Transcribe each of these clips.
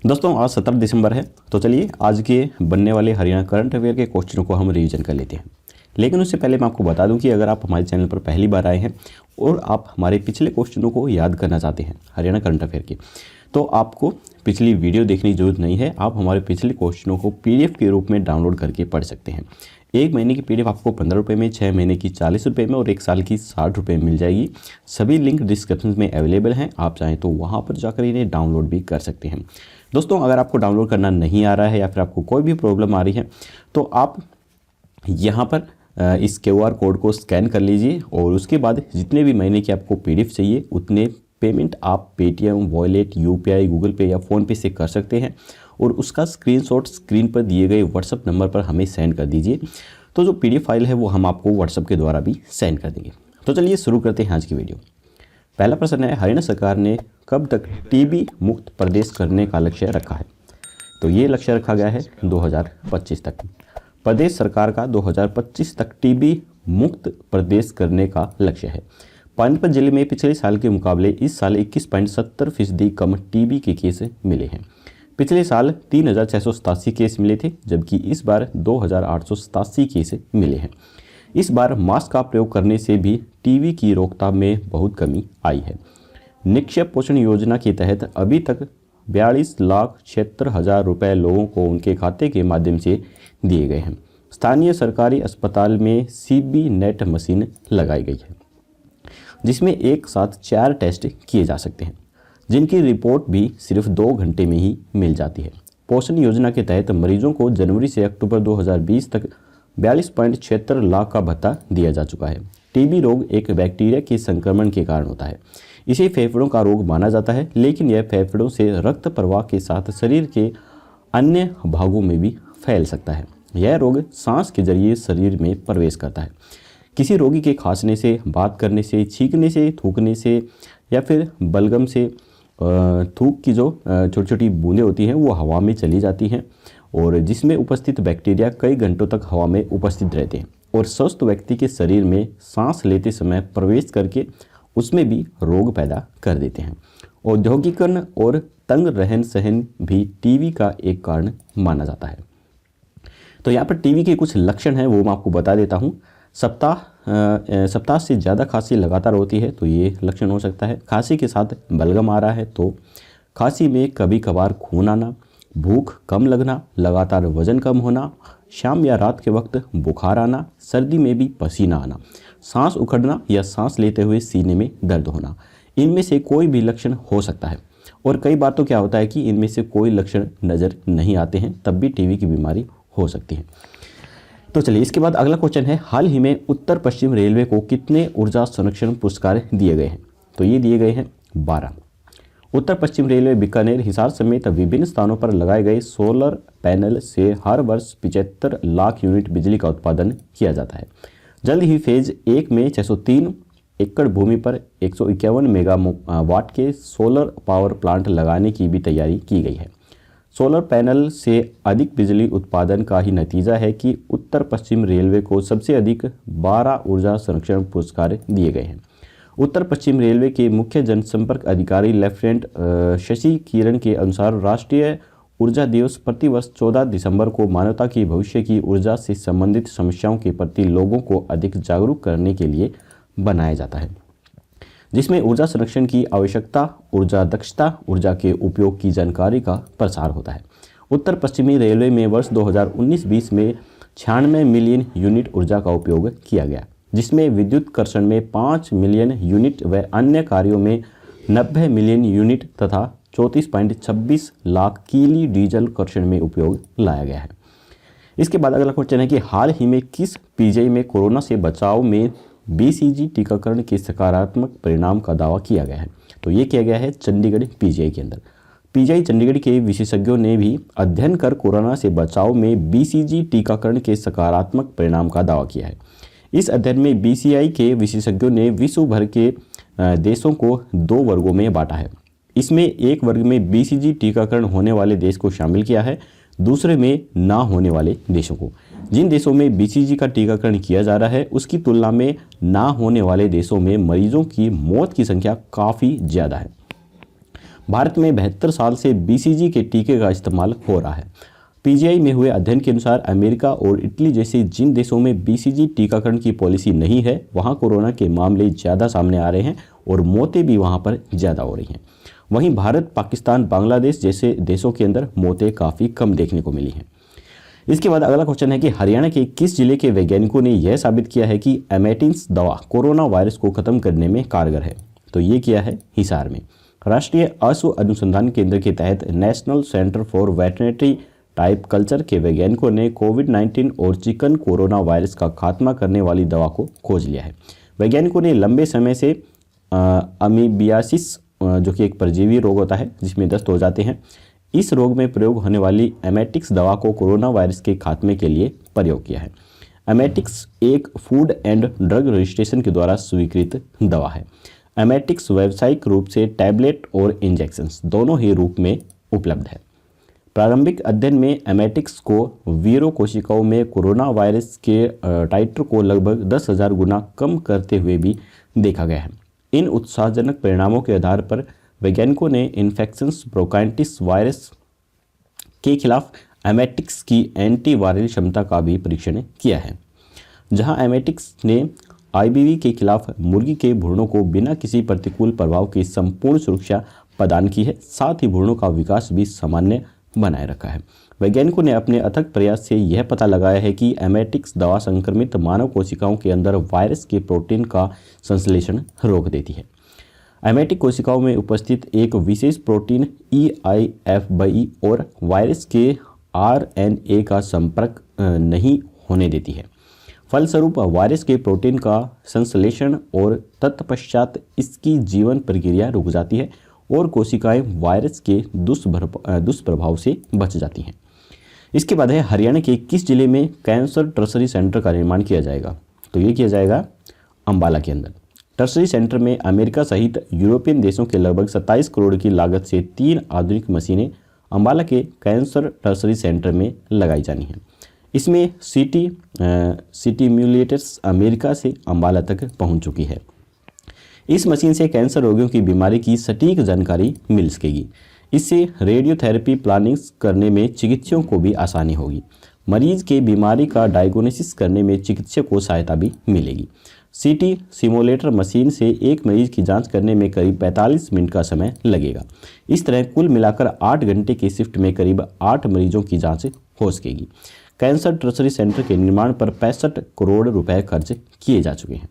दोस्तों आज 17 दिसंबर है, तो चलिए आज के बनने वाले हरियाणा करंट अफेयर के क्वेश्चनों को हम रिवीजन कर लेते हैं। लेकिन उससे पहले मैं आपको बता दूं कि अगर आप हमारे चैनल पर पहली बार आए हैं और आप हमारे पिछले क्वेश्चनों को याद करना चाहते हैं हरियाणा करंट अफेयर की, तो आपको पिछली वीडियो देखने की जरूरत नहीं है। आप हमारे पिछले क्वेश्चनों को PDF के रूप में डाउनलोड करके पढ़ सकते हैं। 1 महीने की PDF आपको 15 रुपये में, 6 महीने की 40 रुपये में और 1 साल की 60 रुपये में मिल जाएगी। सभी लिंक डिस्क्रिप्शन में अवेलेबल हैं, आप चाहें तो वहाँ पर जाकर इन्हें डाउनलोड भी कर सकते हैं। दोस्तों अगर आपको डाउनलोड करना नहीं आ रहा है या फिर आपको कोई भी प्रॉब्लम आ रही है तो आप यहाँ पर इस QR कोड को स्कैन कर लीजिए और उसके बाद जितने भी महीने की आपको PDF चाहिए उतने पेमेंट आप पेटीएम, वॉलेट, UPI, गूगल पे या फ़ोनपे से कर सकते हैं और उसका स्क्रीनशॉट स्क्रीन पर दिए गए WhatsApp नंबर पर हमें सेंड कर दीजिए। तो जो PDF फाइल है वो हम आपको WhatsApp के द्वारा भी सेंड कर देंगे। तो चलिए शुरू करते हैं आज की वीडियो। पहला प्रश्न है, हरियाणा सरकार ने कब तक TB मुक्त प्रदेश करने का लक्ष्य रखा है? तो ये लक्ष्य रखा गया है 2025 तक। प्रदेश सरकार का 2025 तक TB मुक्त प्रदेश करने का लक्ष्य है। पानीपत जिले में पिछले साल के मुकाबले इस साल 21.70% कम TB के केस मिले हैं। पिछले साल 3687 केस मिले थे, जबकि इस बार 2887 केस मिले हैं। इस बार मास्क का प्रयोग करने से भी TB की रोकथाम में बहुत कमी आई है। निक्षेप पोषण योजना के तहत अभी तक 42,76,000 रुपये लोगों को उनके खाते के माध्यम से दिए गए हैं। स्थानीय सरकारी अस्पताल में CB नेट मशीन लगाई गई है, जिसमें एक साथ 4 टेस्ट किए जा सकते हैं, जिनकी रिपोर्ट भी सिर्फ 2 घंटे में ही मिल जाती है। पोषण योजना के तहत मरीजों को जनवरी से अक्टूबर 2020 तक 42.76 लाख का भत्ता दिया जा चुका है। TB रोग एक बैक्टीरिया के संक्रमण के कारण होता है। इसे फेफड़ों का रोग माना जाता है, लेकिन यह फेफड़ों से रक्त प्रवाह के साथ शरीर के अन्य भागों में भी फैल सकता है। यह रोग सांस के जरिए शरीर में प्रवेश करता है। किसी रोगी के खांसने से, बात करने से, छींकने से, थूकने से या फिर बलगम से थूक की जो छोटी छोटी बूंदें होती हैं वो हवा में चली जाती हैं और जिसमें उपस्थित बैक्टीरिया कई घंटों तक हवा में उपस्थित रहते हैं और स्वस्थ व्यक्ति के शरीर में सांस लेते समय प्रवेश करके उसमें भी रोग पैदा कर देते हैं। औद्योगिकरण और तंग रहन सहन भी TB का एक कारण माना जाता है। तो यहाँ पर TB के कुछ लक्षण हैं वो मैं आपको बता देता हूँ। सप्ताह से ज़्यादा खांसी लगातार होती है तो ये लक्षण हो सकता है। खांसी के साथ बलगम आ रहा है तो खांसी में कभी कभार खून आना, भूख कम लगना, लगातार वजन कम होना, शाम या रात के वक्त बुखार आना, सर्दी में भी पसीना आना, सांस उखड़ना या सांस लेते हुए सीने में दर्द होना, इनमें से कोई भी लक्षण हो सकता है। और कई बार तो क्या होता है कि इनमें से कोई लक्षण नज़र नहीं आते हैं, तब भी TB की बीमारी हो सकती है। तो चलिए इसके बाद अगला क्वेश्चन है, हाल ही में उत्तर पश्चिम रेलवे को कितने ऊर्जा संरक्षण पुरस्कार दिए गए हैं? तो ये दिए गए हैं 12। उत्तर पश्चिम रेलवे बीकानेर, हिसार समेत विभिन्न स्थानों पर लगाए गए सोलर पैनल से हर वर्ष 75 लाख यूनिट बिजली का उत्पादन किया जाता है। जल्द ही फेज 1 में 603 एकड़ भूमि पर 151 मेगावाट के सोलर पावर प्लांट लगाने की भी तैयारी की गई है। सोलर पैनल से अधिक बिजली उत्पादन का ही नतीजा है कि उत्तर पश्चिम रेलवे को सबसे अधिक 12 ऊर्जा संरक्षण पुरस्कार दिए गए हैं। उत्तर पश्चिम रेलवे के मुख्य जनसंपर्क अधिकारी लेफ्टिनेंट शशि किरण के अनुसार राष्ट्रीय ऊर्जा दिवस प्रतिवर्ष 14 दिसंबर को मानवता की भविष्य की ऊर्जा से संबंधित समस्याओं के प्रति लोगों को अधिक जागरूक करने के लिए बनाया जाता है, जिसमें ऊर्जा संरक्षण की आवश्यकता, ऊर्जा दक्षता, ऊर्जा के उपयोग की जानकारी का प्रसार होता है। उत्तर पश्चिमी रेलवे में वर्ष 2019-20 में 96 मिलियन यूनिट ऊर्जा का उपयोग किया गया, जिसमें विद्युत कर्षण में 5 मिलियन यूनिट व अन्य कार्यों में 90 मिलियन यूनिट तथा 34.26 लाख किली डीजल कर्षण में उपयोग लाया गया है। इसके बाद अगला क्वेश्चन है कि हाल ही में किस PGI में कोरोना से बचाव में BCG टीकाकरण के सकारात्मक परिणाम का दावा किया गया है? तो ये किया गया है चंडीगढ़ PGI के अंदर। PGI चंडीगढ़ के विशेषज्ञों ने भी अध्ययन कर कोरोना से बचाव में BCG टीकाकरण के सकारात्मक परिणाम का दावा किया है। इस अध्ययन में BCI के विशेषज्ञों ने विश्व भर के देशों को 2 वर्गों में बांटा है। इसमें एक वर्ग में BCG टीकाकरण होने वाले देश को शामिल किया है, दूसरे में ना होने वाले देशों को। जिन देशों में BCG का टीकाकरण किया जा रहा है उसकी तुलना में ना होने वाले देशों में मरीजों की मौत की संख्या काफ़ी ज़्यादा है। भारत में 72 साल से BCG के टीके का इस्तेमाल हो रहा है। PGI में हुए अध्ययन के अनुसार अमेरिका और इटली जैसे जिन देशों में BCG टीकाकरण की पॉलिसी नहीं है, वहाँ कोरोना के मामले ज़्यादा सामने आ रहे हैं और मौतें भी वहाँ पर ज़्यादा हो रही हैं। वहीं भारत, पाकिस्तान, बांग्लादेश जैसे देशों के अंदर मौतें काफ़ी कम देखने को मिली हैं। इसके बाद अगला क्वेश्चन है कि हरियाणा के किस जिले के वैज्ञानिकों ने यह साबित किया है कि एमेटिन्स दवा कोरोना वायरस को खत्म करने में कारगर है? तो ये किया है हिसार में। राष्ट्रीय अश्व अनुसंधान केंद्र के तहत national centre for veterinary type culture के वैज्ञानिकों ने कोविड-19 और चिकन कोरोना वायरस का खात्मा करने वाली दवा को खोज लिया है। वैज्ञानिकों ने लंबे समय से अमीबियासिस, जो कि एक परजीवी रोग होता है जिसमें दस्त हो जाते हैं, इस रोग में प्रयोग होने वाली एमेटिक्स दवा को कोरोना वायरस के खात्मे के लिए प्रयोग किया है। एमेटिक्स एक फूड एंड ड्रग रजिस्ट्रेशन के द्वारा स्वीकृत दवा है। एमेटिक्स व्यावसायिक रूप से टैबलेट और इंजेक्शंस दोनों ही रूप में उपलब्ध है। प्रारंभिक अध्ययन में एमेटिक्स को वीरो कोशिकाओं में कोरोना वायरस के टाइटर को लगभग 10,000 गुना कम करते हुए भी देखा गया है। इन उत्साहजनक परिणामों के आधार पर वैज्ञानिकों ने इन्फेक्शंस ब्रोंकाइटिस वायरस के खिलाफ एमेटिक्स की एंटीवायरल क्षमता का भी परीक्षण किया है। जहां एमेटिक्स ने IBV के खिलाफ मुर्गी के भ्रूणों को बिना किसी प्रतिकूल प्रभाव की संपूर्ण सुरक्षा प्रदान की है, साथ ही भ्रूणों का विकास भी सामान्य बनाए रखा है। वैज्ञानिकों ने अपने अथक प्रयास से यह पता लगाया है कि एमेटिक्स दवा संक्रमित मानव कोशिकाओं के अंदर वायरस के प्रोटीन का संश्लेषण रोक देती है। एमेटिक कोशिकाओं में उपस्थित एक विशेष प्रोटीन EIFBE और वायरस के RNA का संपर्क नहीं होने देती है। फलस्वरूप वायरस के प्रोटीन का संश्लेषण और तत्पश्चात इसकी जीवन प्रक्रिया रुक जाती है और कोशिकाएं वायरस के दुष्प्रभाव से बच जाती हैं। इसके बाद है हरियाणा के किस जिले में कैंसर टर्सरी सेंटर का निर्माण किया जाएगा? तो ये किया जाएगा अंबाला के अंदर। टर्सरी सेंटर में अमेरिका सहित यूरोपियन देशों के लगभग 27 करोड़ की लागत से 3 आधुनिक मशीनें अंबाला के कैंसर टर्सरी सेंटर में लगाई जानी हैं। इसमें सिमुलेटर्स अमेरिका से अंबाला तक पहुंच चुकी है। इस मशीन से कैंसर रोगियों की बीमारी की सटीक जानकारी मिल सकेगी। इससे रेडियोथेरेपी प्लानिंग करने में चिकित्सकों को भी आसानी होगी। मरीज के बीमारी का डायग्नोसिस करने में चिकित्सक को सहायता भी मिलेगी। सिमुलेटर मशीन से एक मरीज की जांच करने में करीब 45 मिनट का समय लगेगा। इस तरह कुल मिलाकर 8 घंटे की शिफ्ट में करीब 8 मरीजों की जांच हो सकेगी। कैंसर टर्सरी सेंटर के निर्माण पर 65 करोड़ रुपए खर्च किए जा चुके हैं।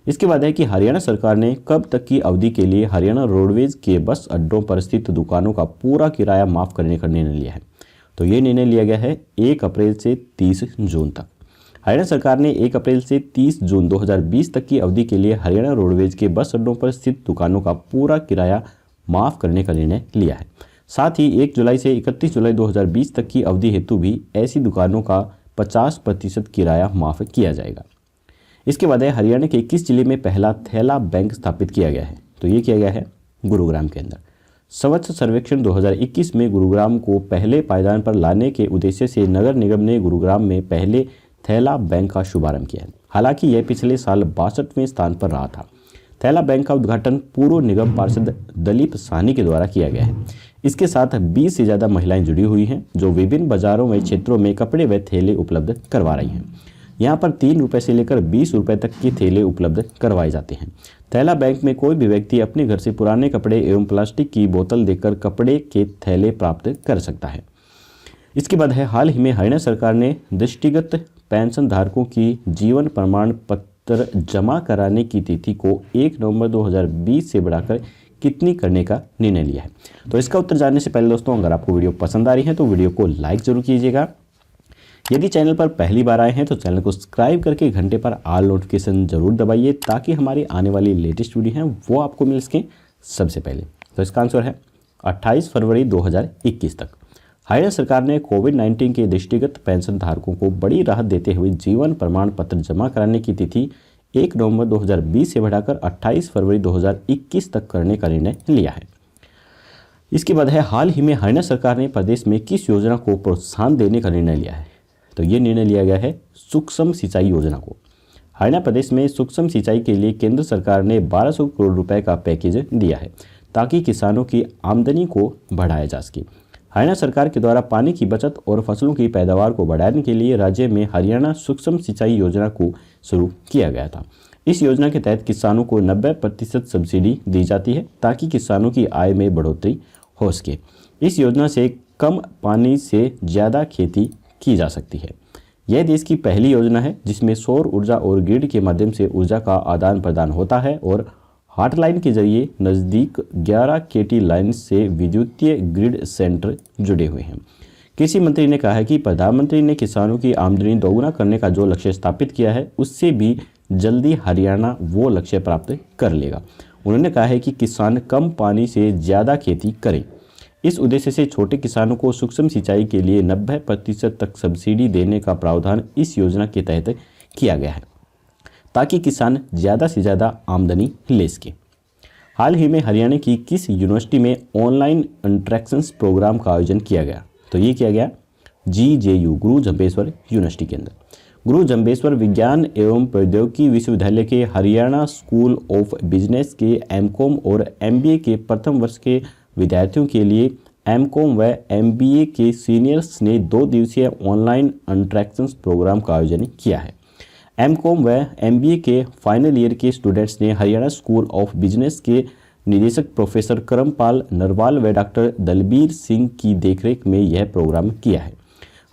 इसके बाद है कि हरियाणा सरकार ने कब तक की अवधि के लिए हरियाणा रोडवेज के बस अड्डों पर स्थित दुकानों का पूरा किराया माफ़ करने का निर्णय लिया है? तो ये निर्णय लिया गया है 1 अप्रैल से 30 जून तक। हरियाणा सरकार ने 1 अप्रैल से 30 जून 2020 तक की अवधि के लिए हरियाणा रोडवेज के बस अड्डों पर स्थित दुकानों का पूरा किराया माफ़ करने का निर्णय लिया है। साथ ही 1 जुलाई से 31 जुलाई 2020 तक की अवधि हेतु भी ऐसी दुकानों का 50% किराया माफ़ किया जाएगा। इसके बाद है हरियाणा के किस जिले में पहला थैला बैंक स्थापित किया गया है? तो ये किया गया है गुरुग्राम के अंदर। स्वच्छ सर्वेक्षण 2021 में गुरुग्राम को पहले पायदान पर लाने के उद्देश्य से नगर निगम ने गुरुग्राम में पहले थैला बैंक का शुभारंभ किया है। हालांकि यह पिछले साल 62वें स्थान पर रहा था। थैला बैंक का उद्घाटन पूर्व निगम पार्षद दलीप साहनी के द्वारा किया गया है। इसके साथ 20 से ज़्यादा महिलाएं जुड़ी हुई हैं जो विभिन्न बाजारों में क्षेत्रों में कपड़े व थैले उपलब्ध करवा रही हैं। यहाँ पर 3 रुपये से लेकर 20 रुपये तक के थैले उपलब्ध करवाए जाते हैं। थैला बैंक में कोई भी व्यक्ति अपने घर से पुराने कपड़े एवं प्लास्टिक की बोतल देकर कपड़े के थैले प्राप्त कर सकता है। इसके बाद है हाल ही में हरियाणा सरकार ने दृष्टिगत पेंशन धारकों की जीवन प्रमाण पत्र जमा कराने की तिथि को 1 नवंबर 2020 से बढ़ाकर कितनी करने का निर्णय लिया है? तो इसका उत्तर जानने से पहले दोस्तों, अगर आपको वीडियो पसंद आ रही है तो वीडियो को लाइक जरूर कीजिएगा। यदि चैनल पर पहली बार आए हैं तो चैनल को सब्सक्राइब करके घंटे पर ऑल नोटिफिकेशन जरूर दबाइए ताकि हमारी आने वाली लेटेस्ट वीडियो हैं वो आपको मिल सकें सबसे पहले। तो इसका आंसर है 28 फरवरी 2021 तक। हरियाणा सरकार ने कोविड-19 के दृष्टिगत पेंशन धारकों को बड़ी राहत देते हुए जीवन प्रमाण पत्र जमा कराने की तिथि 1 नवंबर 2020 से बढ़ाकर 28 फरवरी 2021 तक करने का निर्णय लिया है। इसके बाद है हाल ही में हरियाणा सरकार ने प्रदेश में किस योजना को प्रोत्साहन देने का निर्णय लिया है? तो ये निर्णय लिया गया है सूक्ष्म सिंचाई योजना को। हरियाणा प्रदेश में सूक्ष्म सिंचाई के लिए केंद्र सरकार ने 1200 करोड़ रुपए का पैकेज दिया है। ताकि किसानों की आमदनी को बढ़ाया जा सके। हरियाणा सरकार के द्वारा पानी की बचत और फसलों की पैदावार को बढ़ाने के लिए राज्य में हरियाणा सूक्ष्म सिंचाई योजना को शुरू किया गया था। इस योजना के तहत किसानों को 90% सब्सिडी दी जाती है ताकि किसानों की आय में बढ़ोतरी हो सके। इस योजना से कम पानी से ज़्यादा खेती की जा सकती है। यह देश की पहली योजना है जिसमें सौर ऊर्जा और ग्रिड के माध्यम से ऊर्जा का आदान प्रदान होता है और हॉटलाइन के जरिए नज़दीक 11 केटी लाइन से विद्युतीय ग्रिड सेंटर जुड़े हुए हैं। कृषि मंत्री ने कहा है कि प्रधानमंत्री ने किसानों की आमदनी दोगुना करने का जो लक्ष्य स्थापित किया है उससे भी जल्दी हरियाणा वो लक्ष्य प्राप्त कर लेगा। उन्होंने कहा है कि किसान कम पानी से ज़्यादा खेती करें। इस उद्देश्य से छोटे किसानों को सूक्ष्म सिंचाई के लिए 90% तक सब्सिडी देने का प्रावधान इस योजना के तहत किया गया है ताकि किसान ज़्यादा से ज़्यादा आमदनी ले सके। हाल ही में हरियाणा की किस यूनिवर्सिटी में ऑनलाइन इंटरेक्शंस प्रोग्राम का आयोजन किया गया? तो ये किया गया GJU गुरु जम्बेश्वर यूनिवर्सिटी के अंदर। गुरु जम्बेश्वर विज्ञान एवं प्रौद्योगिकी विश्वविद्यालय के हरियाणा स्कूल ऑफ बिजनेस के MCOM और MBA के प्रथम वर्ष के विद्यार्थियों के लिए MCOM व MBA के सीनियर्स ने 2 दिवसीय ऑनलाइन इंटरेक्शंस प्रोग्राम का आयोजन किया है। MCOM व MBA के फाइनल ईयर के स्टूडेंट्स ने हरियाणा स्कूल ऑफ बिजनेस के निदेशक प्रोफेसर करमपाल नरवाल व डॉक्टर दलबीर सिंह की देखरेख में यह प्रोग्राम किया है।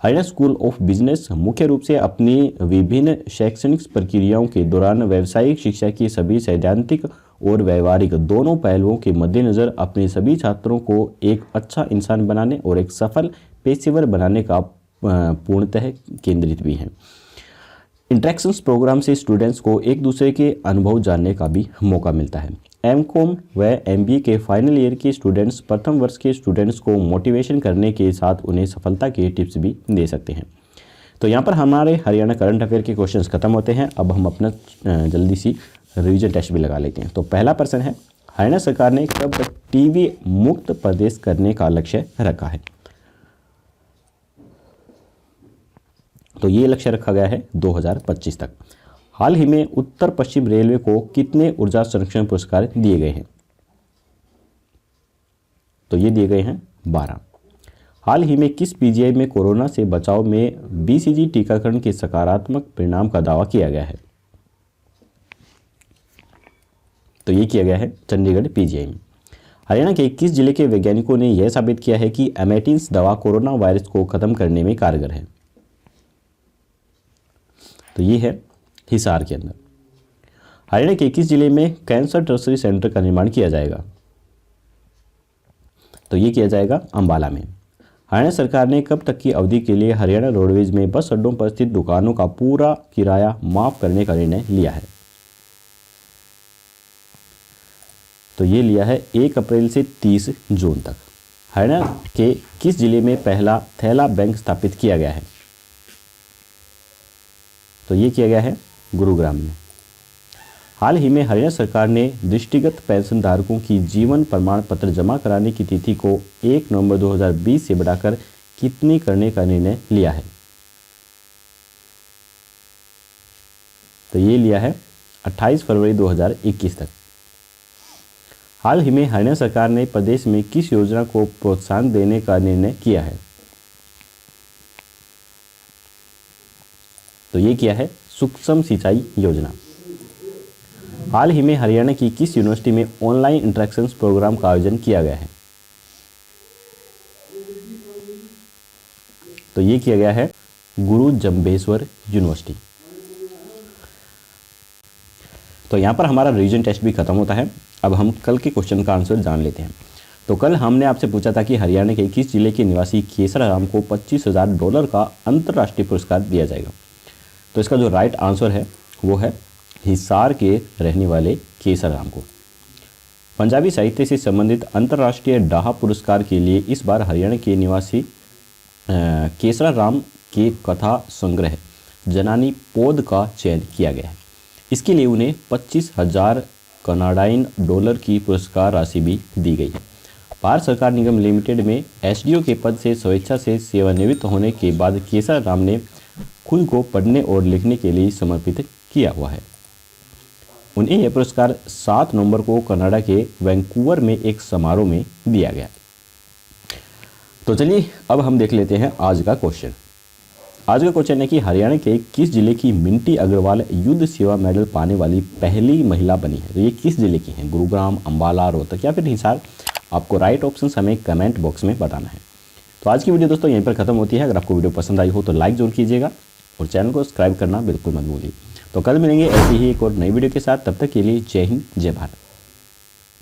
हरियाणा स्कूल ऑफ बिजनेस मुख्य रूप से अपनी विभिन्न शैक्षणिक प्रक्रियाओं के दौरान व्यावसायिक शिक्षा की सभी सैद्धांतिक और व्यवहारिक दोनों पहलुओं के मद्देनज़र अपने सभी छात्रों को एक अच्छा इंसान बनाने और एक सफल पेशेवर बनाने का पूर्णतः केंद्रित भी है। इंटरेक्शंस प्रोग्राम से स्टूडेंट्स को एक दूसरे के अनुभव जानने का भी मौका मिलता है। MCOM व MBA के फाइनल ईयर के स्टूडेंट्स प्रथम वर्ष के स्टूडेंट्स को मोटिवेशन करने के साथ उन्हें सफलता के टिप्स भी दे सकते हैं। तो यहाँ पर हमारे हरियाणा करंट अफेयर के क्वेश्चंस खत्म होते हैं। अब हम अपना जल्दी सी रिवीजन टेस्ट भी लगा लेते हैं। तो पहला प्रश्न है, हरियाणा सरकार ने कब तक टीबी मुक्त प्रदेश करने का लक्ष्य रखा है? तो ये लक्ष्य रखा गया है 2025 तक। हाल ही में उत्तर पश्चिम रेलवे को कितने ऊर्जा संरक्षण पुरस्कार दिए गए हैं? तो ये दिए गए हैं 12। हाल ही में किस PGI में कोरोना से बचाव में BCG टीकाकरण के सकारात्मक परिणाम का दावा किया गया है? तो ये किया गया है चंडीगढ़ PGI में। हरियाणा के किस जिले के वैज्ञानिकों ने यह साबित किया है कि एमेटिन्स दवा कोरोना वायरस को खत्म करने में कारगर है? तो ये है हिसार के अंदर। हरियाणा के किस जिले में कैंसर टर्सरी सेंटर का निर्माण किया जाएगा? तो ये किया जाएगा अंबाला में। हरियाणा सरकार ने कब तक की अवधि के लिए हरियाणा रोडवेज में बस अड्डों पर स्थित दुकानों का पूरा किराया माफ करने का निर्णय लिया है? तो ये लिया है 1 अप्रैल से 30 जून तक। हरियाणा के किस जिले में पहला थैला बैंक स्थापित किया गया है? तो ये किया गया है गुरुग्राम में। हाल ही में हरियाणा सरकार ने दृष्टिगत पेंशन धारकों की जीवन प्रमाण पत्र जमा कराने की तिथि को 1 नवंबर 2020 से बढ़ाकर कितनी करने का निर्णय लिया है? तो ये लिया है 28 फरवरी 2021 तक। हाल ही में हरियाणा सरकार ने प्रदेश में किस योजना को प्रोत्साहन देने का निर्णय किया है? तो ये किया है सूक्ष्म सिंचाई योजना। हाल ही में हरियाणा की किस यूनिवर्सिटी में ऑनलाइन इंटरेक्शंस प्रोग्राम का आयोजन किया गया है? तो ये किया गया है गुरु जम्बेश्वर यूनिवर्सिटी। तो यहाँ पर हमारा रिवीजन टेस्ट भी खत्म होता है। अब हम कल के क्वेश्चन का आंसर जान लेते हैं। तो कल हमने आपसे पूछा था कि हरियाणा के किस जिले के निवासी केसर राम को $25,000 का अंतर्राष्ट्रीय पुरस्कार दिया जाएगा? तो इसका जो राइट आंसर है वो है हिसार के रहने वाले केसर राम को। पंजाबी साहित्य से संबंधित अंतर्राष्ट्रीय डाहा पुरस्कार के लिए इस बार हरियाणा के निवासी केसर राम के कथा संग्रह जनानी पौध का चयन किया गया है। इसके लिए उन्हें $25,000 कनाडाइन डॉलर की पुरस्कार राशि भी दी गई है। भारत सरकार निगम लिमिटेड में SDO के पद से स्वेच्छा से सेवानिवृत्त होने के बाद केसर राम ने खुद को पढ़ने और लिखने के लिए समर्पित किया हुआ है। उन्हें यह पुरस्कार 7 नवंबर को कनाडा के वैंकूवर में एक समारोह में दिया गया। तो चलिए अब हम देख लेते हैं आज का क्वेश्चन। आज का क्वेश्चन है कि हरियाणा के किस जिले की मिंटी अग्रवाल युद्ध सेवा मेडल पाने वाली पहली महिला बनी है। तो ये किस जिले की है, गुरुग्राम, अंबाला, रोहतक या फिर हिसार। आपको राइट ऑप्शन हमें कमेंट बॉक्स में बताना है। तो आज की वीडियो दोस्तों यहीं पर खत्म होती है। अगर आपको वीडियो पसंद आई हो तो लाइक जरूर कीजिएगा और चैनल को सब्सक्राइब करना बिल्कुल मत भूलिए। तो कल मिलेंगे ऐसी ही एक और नई वीडियो के साथ। तब तक के लिए जय हिंद, जय भारत।